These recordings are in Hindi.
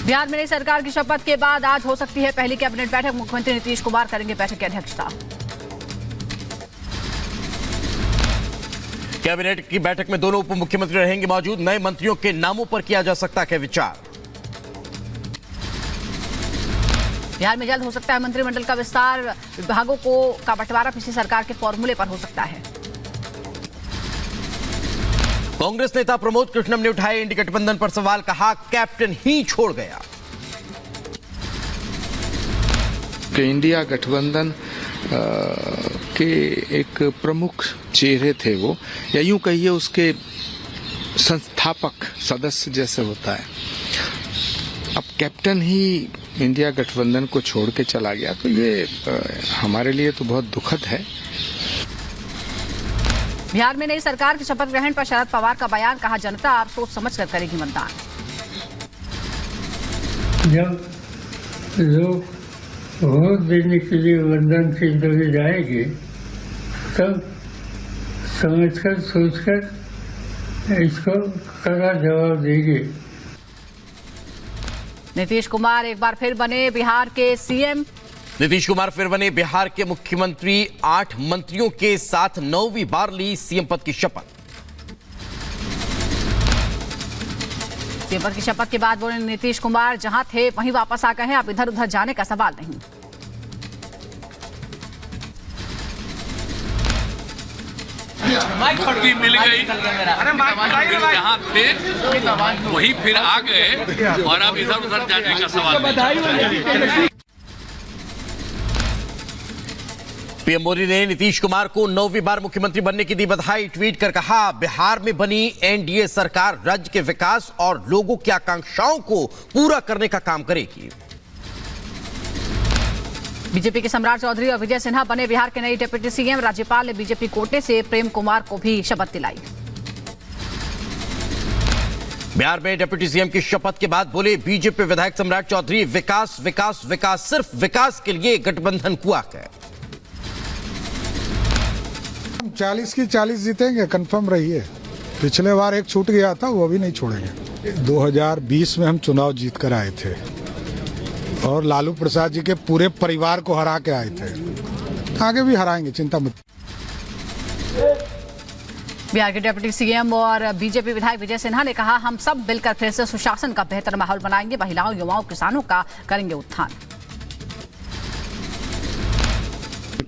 बिहार में नई सरकार की शपथ के बाद आज हो सकती है पहली कैबिनेट बैठक। मुख्यमंत्री नीतीश कुमार करेंगे बैठक की अध्यक्षता। कैबिनेट की बैठक में दोनों उप मुख्यमंत्री रहेंगे मौजूद। नए मंत्रियों के नामों पर किया जा सकता है विचार। बिहार में जल्द हो सकता है मंत्रिमंडल का विस्तार। विभागों का बंटवारा पिछली सरकार के फॉर्मूले पर हो सकता है। कांग्रेस नेता प्रमोद कृष्णम ने उठाए इंडी गठबंधन पर सवाल। कहा कैप्टन ही छोड़ गया। कि इंडिया गठबंधन के एक प्रमुख चेहरे थे वो, या यूं कहिए उसके संस्थापक सदस्य जैसे होता है। अब कैप्टन ही इंडिया गठबंधन को छोड़ के चला गया, तो ये हमारे लिए तो बहुत दुखद है। बिहार में नई सरकार की शपथ ग्रहण पर शरद पवार का बयान। कहा जनता आप सोच समझ कर करेगी मतदान। जब लोग वोट देने के लिए लंदन के जगह जाएंगे तब समझकर सोचकर इसको कड़ा जवाब देंगे। नीतीश कुमार एक बार फिर बने बिहार के सीएम। नीतीश कुमार फिर बने बिहार के मुख्यमंत्री। 8 मंत्रियों के साथ 9वीं बार ली सीएम पद की शपथ। सीएम पद की शपथ के बाद बोले नीतीश कुमार, जहां थे वहीं वापस आ गए हैं, अब इधर उधर जाने का सवाल नहीं। छुट्टी मिल गई, जहाँ थे वहीं फिर आ गए और अब इधर उधर जाने का सवाल नहीं। पीएम मोदी ने नीतीश कुमार को 9वीं बार मुख्यमंत्री बनने की दी बधाई। ट्वीट कर कहा बिहार में बनी एनडीए सरकार राज्य के विकास और लोगों की आकांक्षाओं को पूरा करने का काम करेगी। बीजेपी के सम्राट चौधरी और विजय सिन्हा बने बिहार के नए डिप्टी सीएम। राज्यपाल ने बीजेपी कोटे से प्रेम कुमार को भी शपथ दिलाई। बिहार में डिप्टी सीएम की शपथ के बाद बोले बीजेपी विधायक सम्राट चौधरी, विकास विकास विकास, सिर्फ विकास के लिए गठबंधन हुआ है। 40 की 40 जीतेंगे, कंफर्म रहिए। पिछले बार एक छूट गया था, वो भी नहीं छोड़ेंगे। 2020 में हम चुनाव जीत कर आए थे और लालू प्रसाद जी के पूरे परिवार को हरा के आए थे। आगे भी हराएंगे, चिंता मत। बिहार के डिप्टी सीएम और बीजेपी विधायक विजय सिन्हा ने कहा हम सब मिलकर फिर से सुशासन का बेहतर माहौल बनाएंगे। महिलाओं, युवाओं, किसानों का करेंगे उत्थान।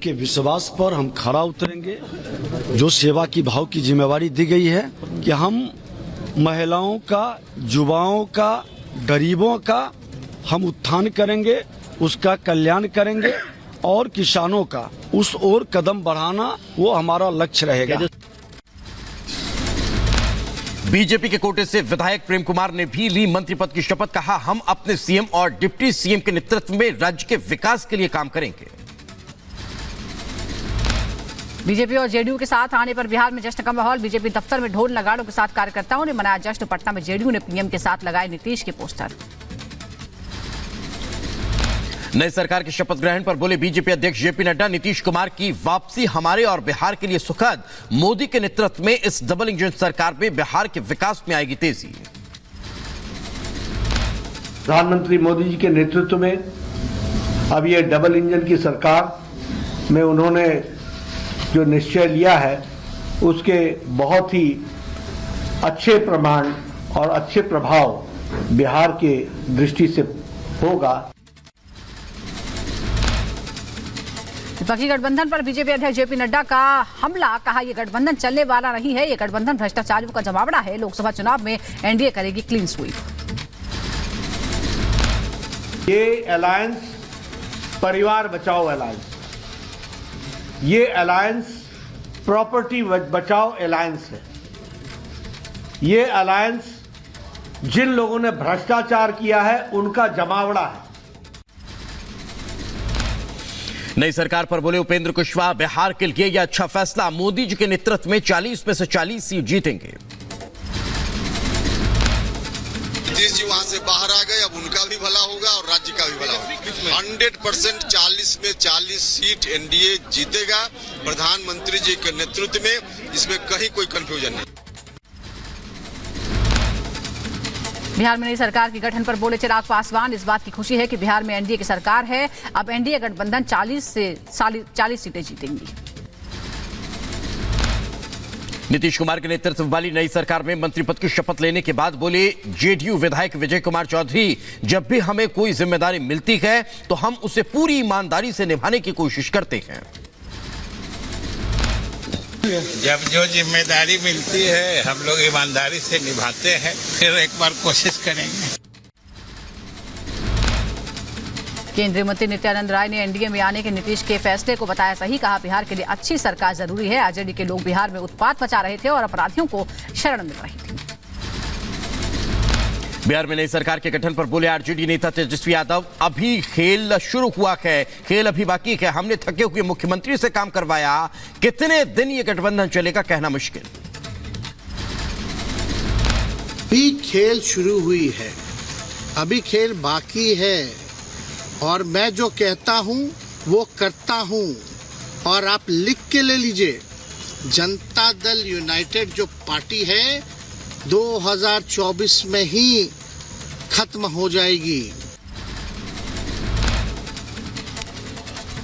के विश्वास पर हम खरा उतरेंगे। जो सेवा की भाव की जिम्मेवारी दी गई है कि हम महिलाओं का, युवाओं का, गरीबों का हम उत्थान करेंगे, उसका कल्याण करेंगे और किसानों का उस ओर कदम बढ़ाना वो हमारा लक्ष्य रहेगा। बीजेपी के कोटे से विधायक प्रेम कुमार ने भी ली मंत्री पद की शपथ। कहा हम अपने सीएम और डिप्टी सीएम के नेतृत्व में राज्य के विकास के लिए काम करेंगे। बीजेपी और जेडीयू के साथ आने पर बिहार में जश्न का माहौल। बीजेपी दफ्तर में ढोल नगाड़ों के साथ कार्यकर्ताओं ने मनाया जश्न। पटना में जेडीयू ने पीएम के साथ लगाए नीतीश के पोस्टर। नई सरकार के शपथ ग्रहण पर बोले बीजेपी अध्यक्ष जेपी नड्डा, नीतीश कुमार की वापसी हमारे और बिहार के लिए सुखद। मोदी के नेतृत्व में इस डबल इंजन सरकार में बिहार के विकास में आएगी तेजी। प्रधानमंत्री मोदी जी के नेतृत्व में अब ये डबल इंजन की सरकार में उन्होंने जो निश्चय लिया है उसके बहुत ही अच्छे प्रमाण और अच्छे प्रभाव बिहार के दृष्टि से होगा। विपक्षी गठबंधन पर बीजेपी अध्यक्ष जेपी नड्डा का हमला। कहा यह गठबंधन चलने वाला नहीं है, यह गठबंधन भ्रष्टाचारियों का जमावड़ा है। लोकसभा चुनाव में एनडीए करेगी क्लीन स्वीप। ये अलायंस परिवार बचाओ अलायंस, ये अलायंस प्रॉपर्टी बचाओ अलायंस है। ये अलायंस जिन लोगों ने भ्रष्टाचार किया है उनका जमावड़ा है। नई सरकार पर बोले उपेंद्र कुशवाहा, बिहार के लिए यह अच्छा फैसला। मोदी जी के नेतृत्व में 40 में से 40 सीट जीतेंगे। नीतीश जी वहां से बाहर आ गए, अब उनका भी भला होगा और राज्य का भी भला होगा। 100% 40 में 40 सीट एनडीए जीतेगा प्रधानमंत्री जी के नेतृत्व में। इसमें कहीं कोई कंफ्यूजन नहीं। बिहार में नई सरकार के गठन पर बोले चिराग पासवान, इस बात की खुशी है कि बिहार में एनडीए की सरकार है। अब एनडीए गठबंधन 40 सीटें जीतेंगी। नीतीश कुमार के नेतृत्व वाली नई सरकार में मंत्री पद की शपथ लेने के बाद बोले जेडीयू विधायक विजय कुमार चौधरी, जब भी हमें कोई जिम्मेदारी मिलती है तो हम उसे पूरी ईमानदारी से निभाने की कोशिश करते हैं। जब जो जिम्मेदारी मिलती है हम लोग ईमानदारी से निभाते हैं, फिर एक बार कोशिश करेंगे। केंद्रीय मंत्री नित्यानंद राय ने एनडीए में आने के नीतीश के फैसले को बताया सही। कहा बिहार के लिए अच्छी सरकार जरूरी है। आरजेडी के लोग बिहार में उत्पात मचा रहे थे और अपराधियों को शरण मिल रही थी। बिहार में नई सरकार के गठन पर बोले आरजेडी नेता तेजस्वी यादव, अभी खेल शुरू हुआ है, खेल अभी बाकी है। हमने थके हुए मुख्यमंत्री से काम करवाया, कितने दिन ये गठबंधन चलेगा कहना मुश्किल। अभी खेल शुरू हुई है, अभी खेल बाकी है और मैं जो कहता हूं वो करता हूं। और आप लिख के ले लीजिए, जनता दल यूनाइटेड जो पार्टी है 2024 में ही खत्म हो जाएगी।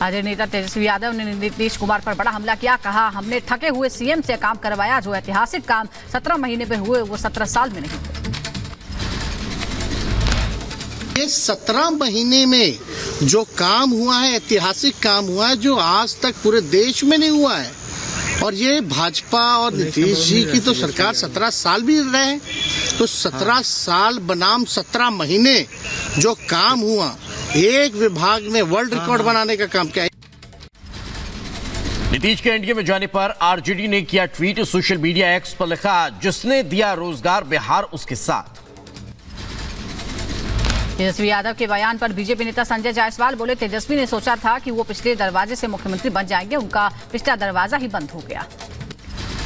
आरजेडी नेता तेजस्वी यादव ने नीतीश कुमार पर बड़ा हमला किया। कहा हमने थके हुए सीएम से काम करवाया, जो ऐतिहासिक काम 17 महीने में हुए वो 17 साल में नहीं हुए। ये 17 महीने में जो काम हुआ है, ऐतिहासिक काम हुआ है, जो आज तक पूरे देश में नहीं हुआ है। और ये भाजपा और नीतीश जी की तो सरकार 17 साल भी रहे, तो 17 साल बनाम 17 महीने जो काम हुआ, एक विभाग में वर्ल्ड रिकॉर्ड बनाने का काम किया। नीतीश के एनडीए में जाने पर आरजेडी ने किया ट्वीट, सोशल मीडिया एक्स पर लिखा, जिसने दिया रोजगार बिहार उसके साथ। तेजस्वी यादव के बयान पर बीजेपी नेता संजय जायसवाल बोले, तेजस्वी ने सोचा था कि वो पिछले दरवाजे से मुख्यमंत्री बन जाएंगे, उनका पिछला दरवाजा ही बंद हो गया।